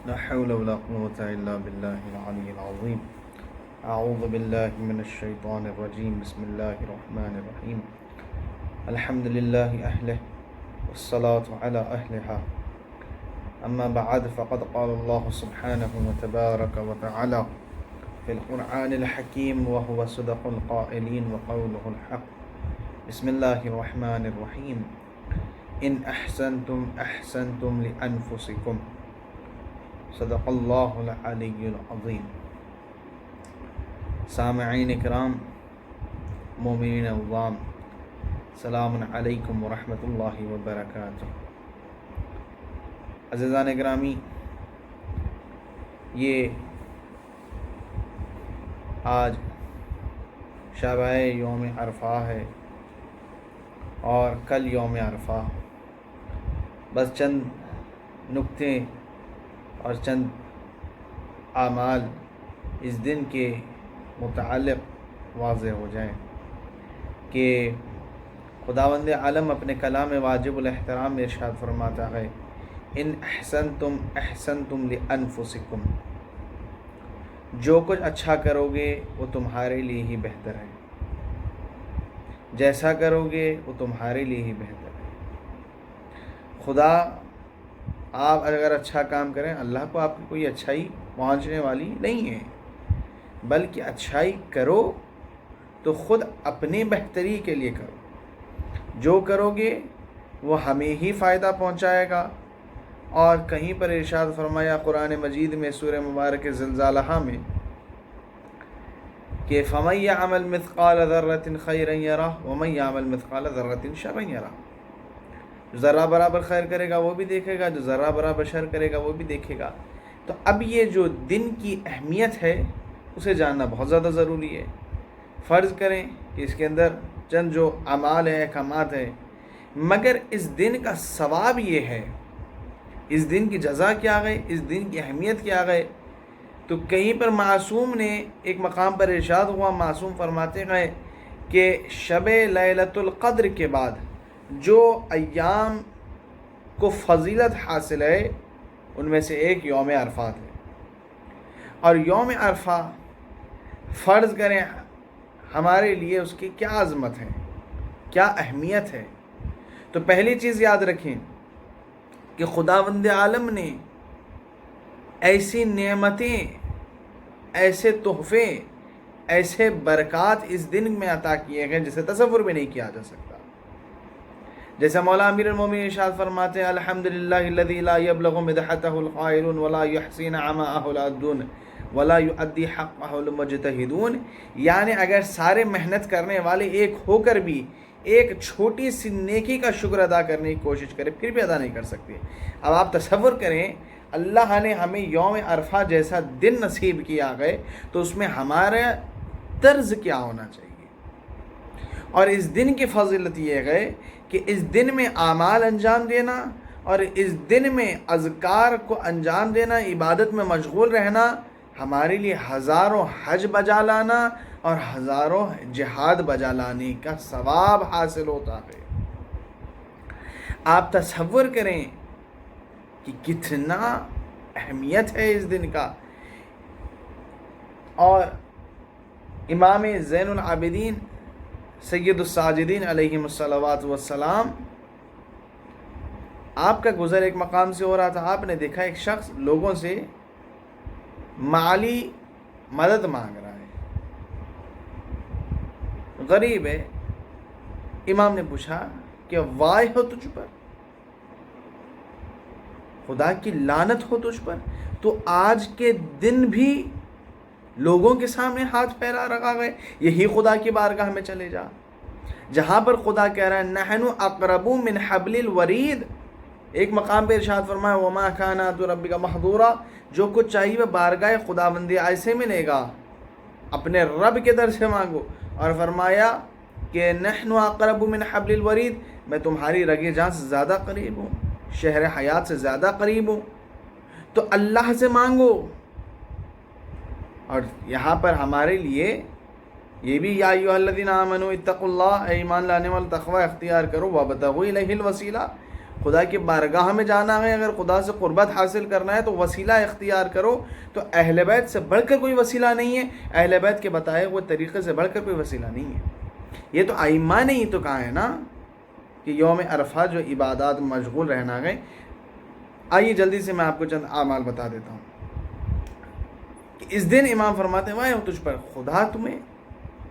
لا حول ولا قوة إلا بالله العلي العظيم. أعوذ بالله من الشيطان الرجيم. بسم الله الرحمن الرحيم. الحمد لله أهله والصلاة على أهلها. أما بعد فقد قال الله سبحانه وتبارك وتعالى في القرآن الحكيم وهو صدق القائلين وقوله الحق. بسم الله الرحمن الرحيم. إن أحسنتم أحسنتم لأنفسكم. صدق اللہ العلی العظیم. سامعین اکرام، مومنین عوام، سلام علیکم ورحمۃ اللہ وبرکاتہ. عزیزان اکرامی، یہ آج شب یوم عرفہ ہے اور کل یوم عرفہ. بس چند نکتے اور چند اعمال اس دن کے متعلق واضح ہو جائیں کہ خداوند عالم اپنے کلام واجب الاحترام میں ارشاد فرماتا ہے، ان احسنتم احسنتم لانفسکم. جو کچھ اچھا کرو گے وہ تمہارے لیے ہی بہتر ہے، جیسا کرو گے وہ تمہارے لیے ہی بہتر ہے. خدا آپ اگر اچھا کام کریں، اللہ کو آپ کی کوئی اچھائی پہنچنے والی نہیں ہے، بلکہ اچھائی کرو تو خود اپنی بہتری کے لیے کرو. جو کرو گے وہ ہمیں ہی فائدہ پہنچائے گا. اور کہیں پر ارشاد فرمایا قرآن مجید میں سورہ مبارک زلزالہ میں کہ فَمَن يَعْمَلْ مِثْقَالَ ذَرَّةٍ خَيْرًا يَرَهُ وَمَن يَعْمَلْ مِثْقَالَ ذَرَّةٍ شَرًّا يَرَهُ. جو ذرہ برابر خیر کرے گا وہ بھی دیکھے گا، جو ذرہ برابر شر کرے گا وہ بھی دیکھے گا. تو اب یہ جو دن کی اہمیت ہے اسے جاننا بہت زیادہ ضروری ہے. فرض کریں کہ اس کے اندر چند جو اعمال ہیں، احکامات ہیں، مگر اس دن کا ثواب یہ ہے، اس دن کی جزا کیا گئے، اس دن کی اہمیت کیا گئے. تو کہیں پر معصوم نے ایک مقام پر ارشاد ہوا، معصوم فرماتے گئے کہ شب لیلۃ القدر کے بعد جو ایام کو فضیلت حاصل ہے ان میں سے ایک یوم عرفات ہے. اور یوم عرفہ فرض کریں ہمارے لیے اس کی کیا عظمت ہے، کیا اہمیت ہے. تو پہلی چیز یاد رکھیں کہ خداوند عالم نے ایسی نعمتیں، ایسے تحفے، ایسے برکات اس دن میں عطا کیے ہیں جسے تصور بھی نہیں کیا جا سکتا. جیسے مولا امیر المومنین ارشاد فرماتے ہیں، الحمدللہ الذی لا یبلغ مدحتہ القائلون ولا یحسین عماءہ العادون ولا یؤدی حقہ المجتہدون. یعنی اگر سارے محنت کرنے والے ایک ہو کر بھی ایک چھوٹی سی نیکی کا شکر ادا کرنے کی کوشش کرے پھر بھی ادا نہیں کر سکتے. اب آپ تصور کریں اللہ نے ہمیں یوم عرفہ جیسا دن نصیب کیا گئے تو اس میں ہمارا طرز کیا ہونا چاہیے. اور اس دن کی فضیلت یہ ہے کہ اس دن میں اعمال انجام دینا اور اس دن میں اذکار کو انجام دینا، عبادت میں مشغول رہنا، ہمارے لیے ہزاروں حج بجا لانا اور ہزاروں جہاد بجا لانے کا ثواب حاصل ہوتا ہے. آپ تصور کریں کہ کتنا اہمیت ہے اس دن کا. اور امام زین العابدین سید الساجدین علیہم الصلوات والسلام، آپ کا گزر ایک مقام سے ہو رہا تھا. آپ نے دیکھا ایک شخص لوگوں سے مالی مدد مانگ رہا ہے، غریب ہے. امام نے پوچھا کہ وائے ہو تجھ پر، خدا کی لعنت ہو تجھ پر، تو آج کے دن بھی لوگوں کے سامنے ہاتھ پھیلا رکھا گئے. یہی خدا کی بارگاہ میں چلے جا جہاں پر خدا کہہ رہا ہے نحن اقرب من حبل الورید. ایک مقام پہ ارشاد فرمایا وما کان عطاء ربک محظورا. جو کچھ چاہیے وہ بارگاہ خداوند ایسے ملے گا، اپنے رب کے در سے مانگو. اور فرمایا کہ نحن اقرب من حبل الورید، میں تمہاری رگ جان سے زیادہ قریب ہوں، شہر حیات سے زیادہ قریب ہوں. تو اللہ سے مانگو. اور یہاں پر ہمارے لیے یہ بھی یا ایھا الذین آمنوا اتقوا اللہ، اے ایمان لانے والے تقوی اختیار کرو، وابتغوا الیہ الوسیلہ، خدا کی بارگاہ میں جانا ہے، اگر خدا سے قربت حاصل کرنا ہے تو وسیلہ اختیار کرو، تو اہل بیت سے بڑھ کر کوئی وسیلہ نہیں ہے، اہل بیت کے بتائے ہوئے طریقے سے بڑھ کر کوئی وسیلہ نہیں ہے۔ یہ تو ائمہ نے ہی تو کہا ہے نا کہ یوم عرفہ جو عبادات میں مشغول رہنا ہے۔ آئیے جلدی سے میں آپ کو چند اعمال بتا دیتا ہوں کہ اس دن امام فرماتے ہیں وائے تجھ پر خدا تمہیں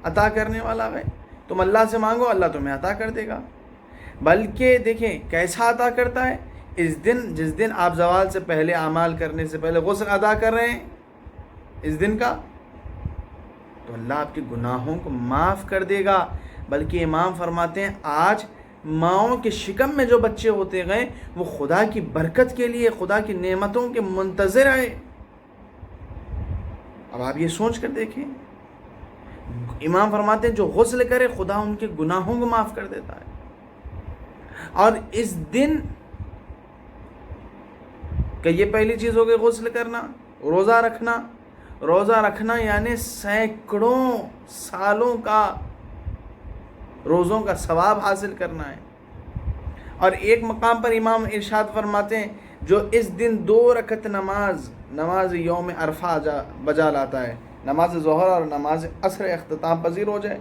عطا کرنے والا ہے، تم اللہ سے مانگو اللہ تمہیں عطا کر دے گا۔ بلکہ دیکھیں کیسا عطا کرتا ہے، اس دن جس دن آپ زوال سے پہلے اعمال کرنے سے پہلے غسل ادا کر رہے ہیں اس دن کا، تو اللہ آپ کے گناہوں کو معاف کر دے گا۔ بلکہ امام فرماتے ہیں آج ماؤں کے شکم میں جو بچے ہوتے گئے وہ خدا کی برکت کے لیے، خدا کی نعمتوں کے منتظر آئے۔ اب آپ یہ سوچ کر دیکھیں، امام فرماتے ہیں جو غسل کرے خدا ان کے گناہوں کو معاف کر دیتا ہے۔ اور اس دن کہ یہ پہلی چیز ہو گئی غسل کرنا، روزہ رکھنا یعنی سینکڑوں سالوں کا روزوں کا ثواب حاصل کرنا ہے۔ اور ایک مقام پر امام ارشاد فرماتے ہیں جو اس دن 2 رکعت نماز یوم عرفہ بجا لاتا ہے، نماز ظہر اور نماز عصر اختتام پذیر ہو جائے،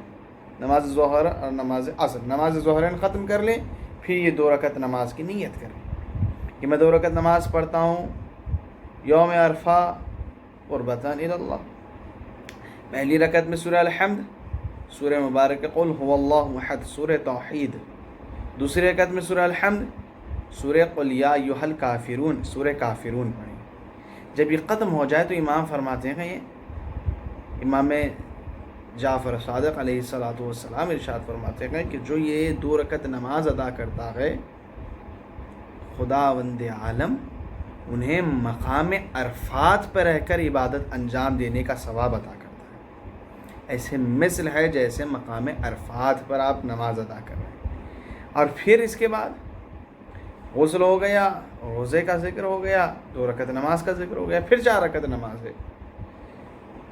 نماز ظہر اور نماز عصر، نماز ظہرین ختم کر لیں، پھر یہ 2 رکعت نماز کی نیت کریں کہ میں 2 رکعت نماز پڑھتا ہوں یوم عرفہ قربتاً الی اللہ۔ پہلی رکعت میں سورہ الحمد، سورہ مبارک قل هو اللہ احد، سورہ توحید۔ دوسری رکعت میں سورہ الحمد، سورہ قل یا ایھا الکافرون، سورہ کافرون پڑھیں۔ جب یہ ختم ہو جائے تو امام فرماتے ہیں یہ امام جعفر صادق علیہ السلام ارشاد فرماتے ہیں کہ جو یہ 2 رکعت نماز ادا کرتا ہے خداوند عالم انہیں مقام عرفات پر رہ کر عبادت انجام دینے کا ثواب عطا کرتا ہے۔ ایسے مثل ہے جیسے مقام عرفات پر آپ نماز ادا کر رہے ہیں۔ اور پھر اس کے بعد غسل ہو گیا، روزے کا ذکر ہو گیا، 2 رکعت نماز کا ذکر ہو گیا، پھر 4 رکعت نماز ہے۔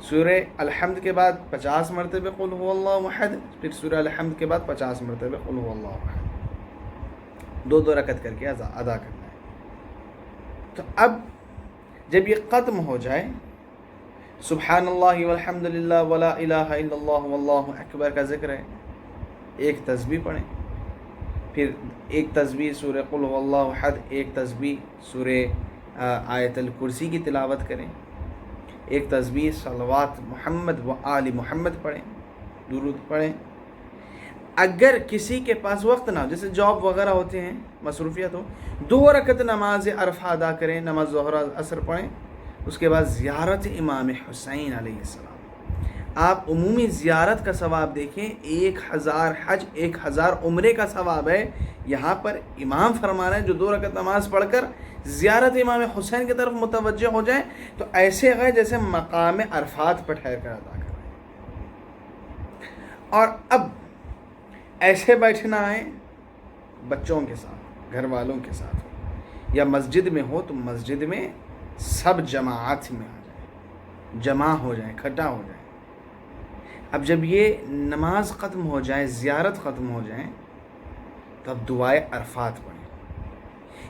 سورہ الحمد کے بعد 50 مرتبہ قل هو اللہ احد، پھر سورہ الحمد کے بعد 50 مرتبہ قل هو اللہ احد، 2 رکعت کر کے ادا کرنا ہے۔ تو اب جب یہ ختم ہو جائے سبحان اللہ والحمد للہ ولا الہ الا اللہ واللہ اکبر کا ذکر ہے، ایک تسبیح پڑھیں، پھر ایک تسبیح سورہ قل هو اللہ احد، ایک تسبیح سورہ آیت الکرسی کی تلاوت کریں، ایک تسبیح صلوات محمد و آل محمد پڑھیں، درود پڑھیں۔ اگر کسی کے پاس وقت نہ ہو، جیسے جاب وغیرہ ہوتے ہیں، مصروفیت ہو، 2 رکعت نماز عرفہ ادا کریں، نماز ظہر عصر پڑھیں، اس کے بعد زیارت امام حسین علیہ السلام، آپ عمومی زیارت کا ثواب دیکھیں، 1000 حج 1000 عمرے کا ثواب ہے۔ یہاں پر امام فرما رہے ہیں جو 2 رکعت نماز پڑھ کر زیارت امام حسین کی طرف متوجہ ہو جائیں تو ایسے ہے جیسے مقام عرفات پر ٹھہر کر ادا کر رہے ہیں۔ اور اب ایسے بیٹھنا ہے بچوں کے ساتھ، گھر والوں کے ساتھ، یا مسجد میں ہو تو مسجد میں سب جماعت میں آ جائیں، جمع ہو جائیں، اکٹھا ہو جائیں۔ اب جب یہ نماز ختم ہو جائے، زیارت ختم ہو جائیں، تب دعائے عرفات پڑھیں۔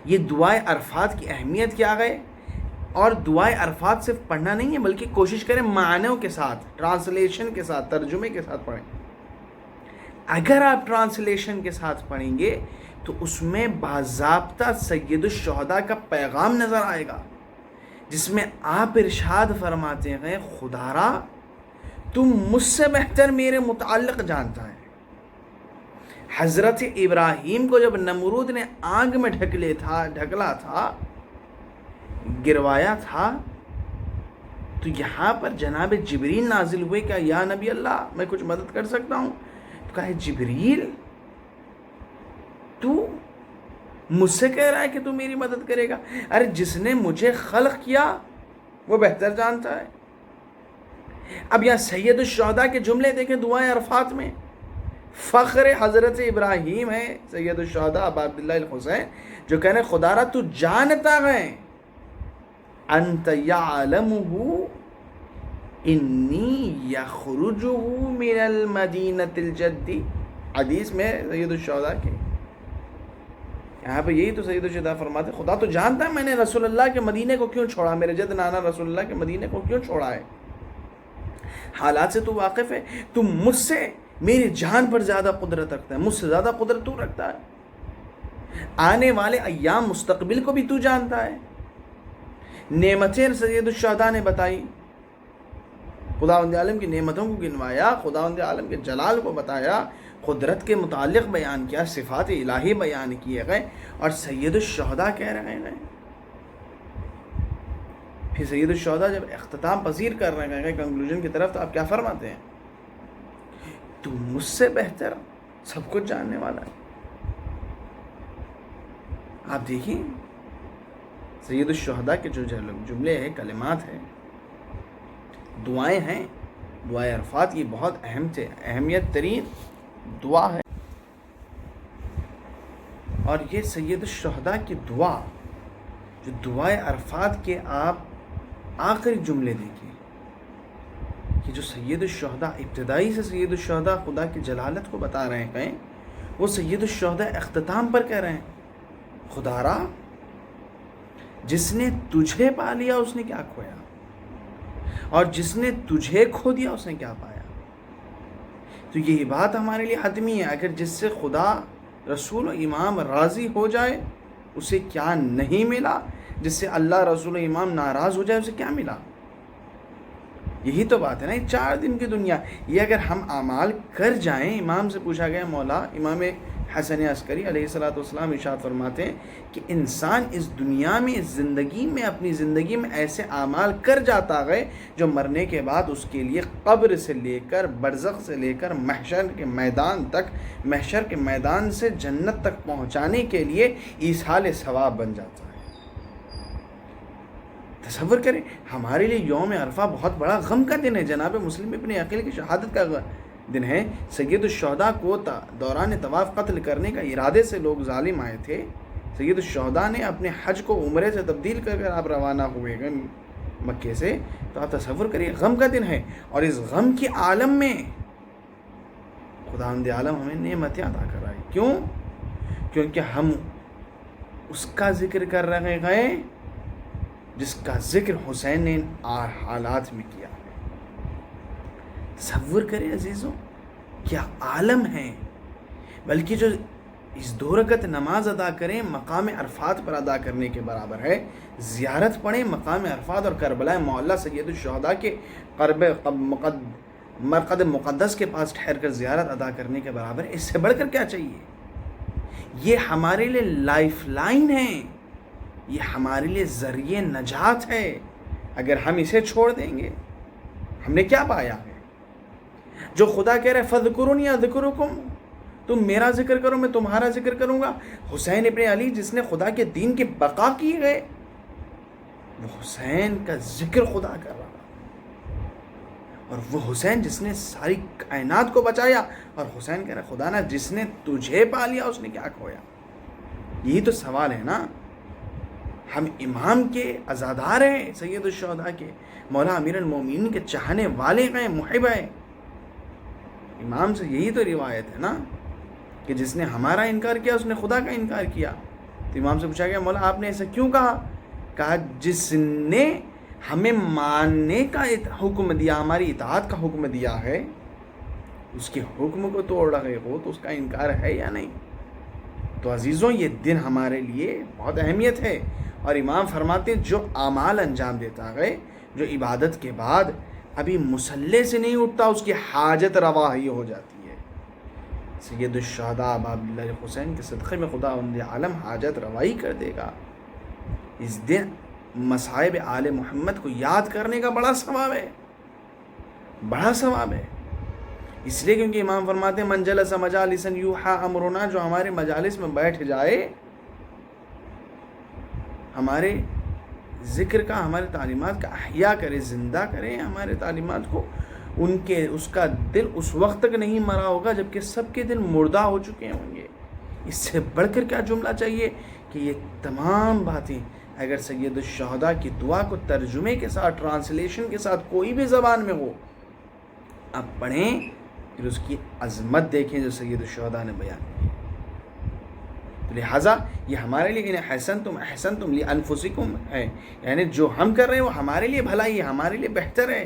یہ دعائے عرفات کی اہمیت کیا ہے، اور دعائے عرفات صرف پڑھنا نہیں ہے بلکہ کوشش کریں معنیوں کے ساتھ، ٹرانسلیشن کے ساتھ، ترجمے کے ساتھ پڑھیں۔ اگر آپ ٹرانسلیشن کے ساتھ پڑھیں گے تو اس میں باضابطہ سید الشہداء کا پیغام نظر آئے گا، جس میں آپ ارشاد فرماتے ہیں خدا را تم مجھ سے بہتر میرے متعلق جانتا ہے۔ حضرت ابراہیم کو جب نمرود نے آگ میں ڈھکلا تھا، گروایا تھا، تو یہاں پر جناب جبریل نازل ہوئے کہ یا نبی اللہ میں کچھ مدد کر سکتا ہوں؟ تو کہا جبریل تو مجھ سے کہہ رہا ہے کہ تو میری مدد کرے گا؟ ارے جس نے مجھے خلق کیا وہ بہتر جانتا ہے۔ اب یہاں سید الشہداء کے جملے دیکھیں دعائیں عرفات میں، فخر حضرت ابراہیم ہے سید الشہداء ابا عبداللہ الحسین، جو کہنے خدا را تو جانتا ہے، انت یعلمہ انی یخرجہ من المدینۃ الجدی، حدیث میں سید الشہداء کے یہاں پہ یہی تو سید الشہداء فرماتے خدا تو جانتا ہے میں نے رسول اللہ کے مدینے کو کیوں چھوڑا، میرے جد نانا رسول اللہ کے مدینے کو کیوں چھوڑا ہے، حالات سے تو واقف ہے، تو مجھ سے میری جان پر زیادہ قدرت رکھتا ہے، مجھ سے زیادہ قدرت تو رکھتا ہے، آنے والے ایام مستقبل کو بھی تو جانتا ہے، نعمتیں سید الشہداء نے بتائی، خداوند عالم کی نعمتوں کو گنوایا، خداوند عالم کے جلال کو بتایا، قدرت کے متعلق بیان کیا، صفات الہی بیان کیے گئے، اور سید الشہداء کہہ رہے ہیں۔ پھر سید الشہداء جب اختتام پذیر کر رہے ہیں کنکلوژن کی طرف، تو آپ کیا فرماتے ہیں؟ تو مجھ سے بہتر سب کچھ جاننے والا ہے۔ آپ دیکھیں سید الشہداء کے جو جملے ہیں، کلمات ہیں، دعائیں ہیں، دعائے عرفات، یہ بہت اہمیت ترین دعا ہے، اور یہ سید الشہداء کی دعا، جو دعائے عرفات کے آپ آخری جملے دیکھیں کہ جو سید الشہداء ابتدائی سے سید الشہداء خدا کی جلالت کو بتا رہے ہیں، وہ سید الشہداء اختتام پر کہہ رہے ہیں خدا را جس نے تجھے پا لیا اس نے کیا کھویا، اور جس نے تجھے کھو دیا اس نے کیا پایا۔ تو یہی بات ہمارے لیے حتمی ہے، اگر جس سے خدا رسول و امام راضی ہو جائے اسے کیا نہیں ملا، جس سے اللہ رسول و امام ناراض ہو جائے اسے کیا ملا۔ یہی تو بات ہے نا، یہ 4 دن کی دنیا، یہ اگر ہم اعمال کر جائیں، امام سے پوچھا گیا، مولا امام حسن عسکری علیہ السلام ارشاد فرماتے ہیں کہ انسان اس دنیا میں، اس زندگی میں، اپنی زندگی میں ایسے اعمال کر جاتا ہے جو مرنے کے بعد اس کے لیے قبر سے لے کر، برزخ سے لے کر محشر کے میدان تک، محشر کے میدان سے جنت تک پہنچانے کے لیے ایصال ثواب بن جاتا ہے۔ تصور کریں، ہمارے لیے یوم عرفہ بہت بڑا غم کا دن ہے، جناب مسلم ابن عقیل کی شہادت کا دن ہے۔ سید الشہداء کو دوران طواف قتل کرنے کا ارادے سے لوگ ظالم آئے تھے، سید الشہداء نے اپنے حج کو عمرے سے تبدیل کر کر آپ روانہ ہوئے گئے مکے سے، تو آپ تصور کریے غم کا دن ہے، اور اس غم کے عالم میں خداوند عالم ہمیں نعمتیں عطا کر رہا ہے۔ کیوں؟ کیونکہ ہم اس کا ذکر کر رہے ہیں جس کا ذکر حسین نے حالات میں کیا ہے۔ تصور کریں عزیزوں، کیا عالم ہے، بلکہ جو اس 2 رکعت نماز ادا کریں مقام عرفات پر ادا کرنے کے برابر ہے، زیارت پڑھیں مقام عرفات اور کربلا معلیٰ سید الشہداء کے مرقد مقدس کے پاس ٹھہر کر زیارت ادا کرنے کے برابر ہے۔ اس سے بڑھ کر کیا چاہیے؟ یہ ہمارے لیے لائف لائن ہے، یہ ہمارے لیے ذریعہ نجات ہے۔ اگر ہم اسے چھوڑ دیں گے ہم نے کیا پایا ہے؟ جو خدا کہہ رہے فَذْكُرُونِي أَذْكُرُكُمْ، تم میرا ذکر کرو میں تمہارا ذکر کروں گا۔ حسین ابن علی جس نے خدا کے دین کی بقا کی ہے، وہ حسین کا ذکر خدا کر رہا، اور وہ حسین جس نے ساری کائنات کو بچایا، اور حسین کہہ رہا خدا نا جس نے تجھے پا لیا اس نے کیا کھویا۔ یہی تو سوال ہے نا۔ ہم امام کے عزادار ہیں، سید الشہداء کے، مولا امیر المومنین کے چاہنے والے ہیں، محب ہیں۔ امام سے یہی تو روایت ہے نا کہ جس نے ہمارا انکار کیا اس نے خدا کا انکار کیا۔ تو امام سے پوچھا گیا مولا آپ نے ایسا کیوں کہا؟ کہا جس نے ہمیں ماننے کا حکم دیا، ہماری اطاعت کا حکم دیا ہے، اس کے حکم کو توڑ رہے ہو تو اس کا انکار ہے یا نہیں؟ تو عزیزوں یہ دن ہمارے لیے بہت اہمیت ہے، اور امام فرماتے ہیں جو اعمال انجام دیتا ہے، جو عبادت کے بعد ابھی مصلی سے نہیں اٹھتا اس کی حاجت روا ہی ہو جاتی ہے۔ سید الشہداء باب اللہ حسین کے صدقے میں خدا ان عالم حاجت روائی کر دے گا۔ اس دن مصائب آل محمد کو یاد کرنے کا بڑا ثواب ہے، بڑا ثواب ہے، اس لیے کیونکہ امام فرماتے ہیں من جلس مجالسا یوحى امرنا، جو ہمارے مجالس میں بیٹھ جائے، ہمارے ذکر کا، ہمارے تعلیمات کا احیاء کرے، زندہ کرے ہمارے تعلیمات کو، اس کا دل اس وقت تک نہیں مرا ہوگا جبکہ سب کے دل مردہ ہو چکے ہوں گے۔ اس سے بڑھ کر کیا جملہ چاہیے کہ یہ تمام باتیں اگر سید الشہداء کی دعا کو ترجمے کے ساتھ، ٹرانسلیشن کے ساتھ، کوئی بھی زبان میں ہو، آپ پڑھیں، پھر اس کی عظمت دیکھیں جو سید الشہداء نے بیان کی۔ تو لہٰذا یہ ہمارے لیے ان احسنتم احسنتم لانفسکم ہے، یعنی جو ہم کر رہے ہیں وہ ہمارے لیے بھلائی ہے، ہمارے لیے بہتر ہے،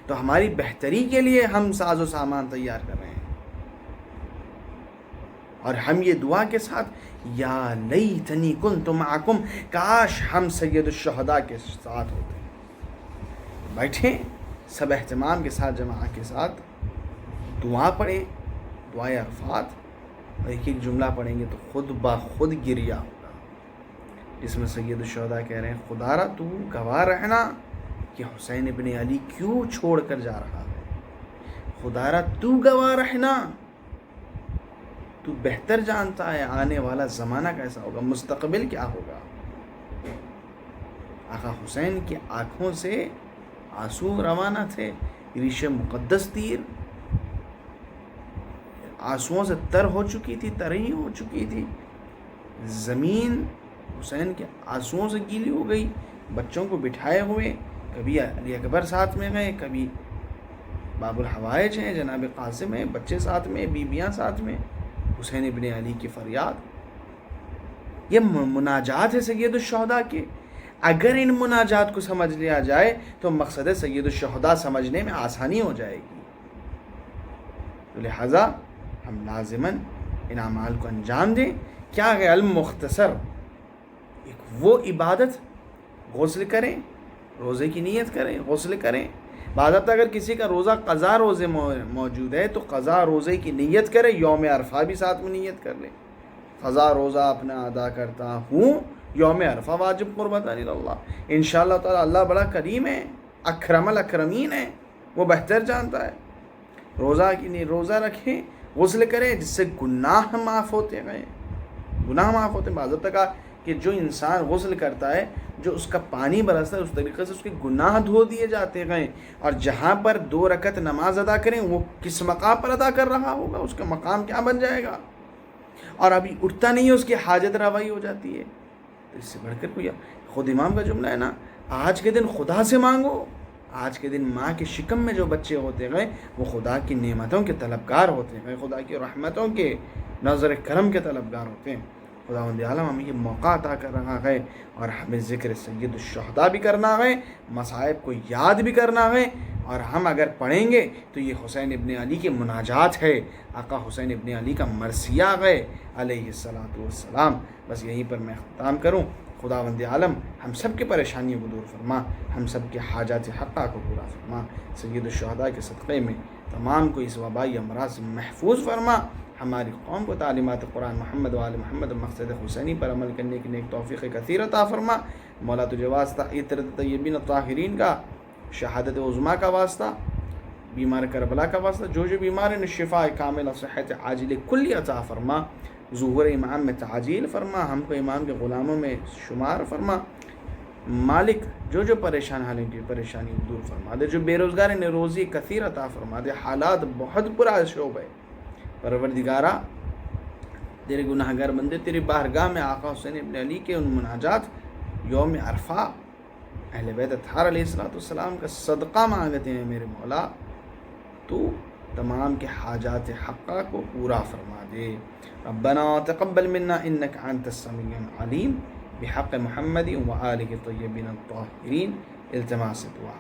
تو ہماری بہتری کے لیے ہم ساز و سامان تیار کر رہے ہیں. اور ہم یہ دعا کے ساتھ یا لیتنی کنت معکم، کاش ہم سید الشہداء کے ساتھ ہوتے. بیٹھیں سب اہتمام کے ساتھ، جماعت کے ساتھ دعا پڑھیں، دعائے عرفات، اور ایک ایک جملہ پڑھیں گے تو خود بخود گریہ ہوگا، جس میں سید الشہداء کہہ رہے ہیں خدا را تو گواہ رہنا کہ حسین ابن علی کیوں چھوڑ کر جا رہا ہے، خدا را تو گواہ رہنا، تو بہتر جانتا ہے آنے والا زمانہ کیسا ہوگا، مستقبل کیا ہوگا. آقا حسین کی آنکھوں سے آنسو روانہ تھے، ریش مقدس تیر آنسوؤں سے تر ہو چکی تھی، ترہی ہو چکی تھی، زمین حسین کے آنسوؤں سے گیلی ہو گئی. بچوں کو بٹھائے ہوئے، کبھی علی اکبر ساتھ میں گئے، کبھی باب الحوائج ہیں جناب قاسم ہیں، بچے ساتھ میں، بیویاں ساتھ میں، حسین ابن علی کی فریاد. یہ مناجات ہے سید الشہداء کے. اگر ان مناجات کو سمجھ لیا جائے تو مقصد سید الشہداء سمجھنے میں آسانی ہو جائے گی. تو لہٰذا ہم لازماً ان اعمال کو انجام دیں. کیا ہے علم مختصر، ایک وہ عبادت، غسل کریں، روزے کی نیت کریں، غسل کریں. باضابطہ اگر کسی کا روزہ قضا روزے موجود ہے تو قضا روزے کی نیت کرے، یوم عرفہ بھی ساتھ میں نیت کر لے، قضا روزہ اپنا ادا کرتا ہوں، یوم عرفہ واجب قربتاً اللہ. انشاءاللہ تعالی اللہ بڑا کریم ہے، اکرم الاکرمین ہے، وہ بہتر جانتا ہے. روزہ رکھیں، غسل کریں، جس سے گناہ معاف ہوتے ہیں، گناہ معاف ہوتے ہیں. باضابطہ کہا کہ جو انسان غسل کرتا ہے، جو اس کا پانی برستا ہے، اس طریقے سے اس کے گناہ دھو دیے جاتے ہیں. اور جہاں پر 2 رکعت نماز ادا کریں، وہ کس مقام پر ادا کر رہا ہوگا، اس کا مقام کیا بن جائے گا. اور ابھی اٹھتا نہیں ہے، اس کی حاجت روائی ہو جاتی ہے. تو اس سے بڑھ کر کوئی، خود امام کا جملہ ہے نا، آج کے دن خدا سے مانگو. آج کے دن ماں کے شکم میں جو بچے ہوتے ہیں وہ خدا کی نعمتوں کے طلبگار ہوتے ہیں، خدا کی رحمتوں کے، نظر کرم کے طلبگار ہوتے ہیں. خداوند عالم ہمیں یہ موقع عطا کر رہا ہے، اور ہمیں ذکر سید الشہداء بھی کرنا ہے، مصائب کو یاد بھی کرنا ہے. اور ہم اگر پڑھیں گے تو یہ حسین ابن علی کی مناجات ہے، آقا حسین ابن علی کا مرثیہ ہے علیہ السلام. بس یہیں پر میں ختم کروں. خداوند عالم ہم سب کے پریشانیوں کو دور فرما، ہم سب کے حاجات حقہ کو پورا فرما. سید الشہداء کے صدقے میں تمام کو اس وبائی امراض سے محفوظ فرما. ہماری قوم کو تعلیمات قرآن محمد و آل محمد و مقصد حسینی پر عمل کرنے کی نیک توفیق کثیر عطا فرما. مولا تجھے واسطہ عطر طیبین الطاہرین کا، شہادت عظمیٰ کا واسطہ، بیمار کربلا کا واسطہ، جو بیمار ہیں شفاء کامل اور صحت عاجل کلی عطا فرما. ظہور امام میں تعجیل فرما، ہم کو امام کے غلاموں میں شمار فرما. مالک جو پریشان حالیں کی پریشانی دور فرما دے، جو بے روزگار ہیں روزی کثیر عطا فرما دے. حالات بہت برا شعب ہے. پروردگارہ تیرے گناہ گار بندے تیری بارگاہ میں آقا حسین ابن علی کے ان مناجات یوم عرفہ اہل بیت اطہار علیہ السلام کا صدقہ مانگتے ہیں. میرے مولا تو تمام کے حاجات حقہ کو پورا فرما دے. ربنا تقبل منا انک انت السمیع العلیم بحق محمد و آلہ الطیبین الطاہرین. التماس دعا.